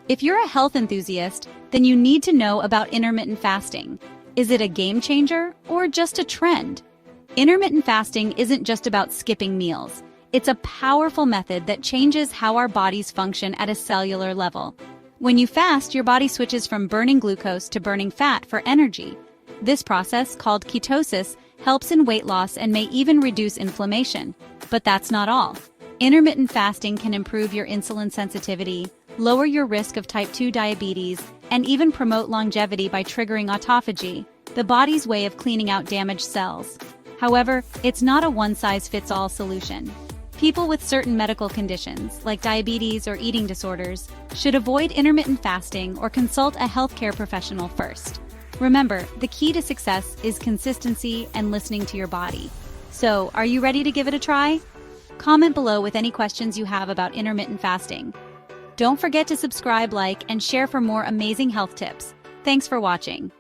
If you're a health enthusiast, then you need to know about intermittent fasting. Is it a game changer or just a trend? Intermittent fasting isn't just about skipping meals. It's a powerful method that changes how our bodies function at a cellular level. When you fast, your body switches from burning glucose to burning fat for energy. This process, called ketosis, helps in weight loss and may even reduce inflammation. But that's not all. Intermittent fasting can improve your insulin sensitivity, lower your risk of type 2 diabetes, and even promote longevity by triggering autophagy, the body's way of cleaning out damaged cells. However, it's not a one-size-fits-all solution. People with certain medical conditions, like diabetes or eating disorders, should avoid intermittent fasting or consult a healthcare professional first. Remember, the key to success is consistency and listening to your body. So, are you ready to give it a try? Comment below with any questions you have about intermittent fasting. Don't forget to subscribe, like, and share for more amazing health tips. Thanks for watching.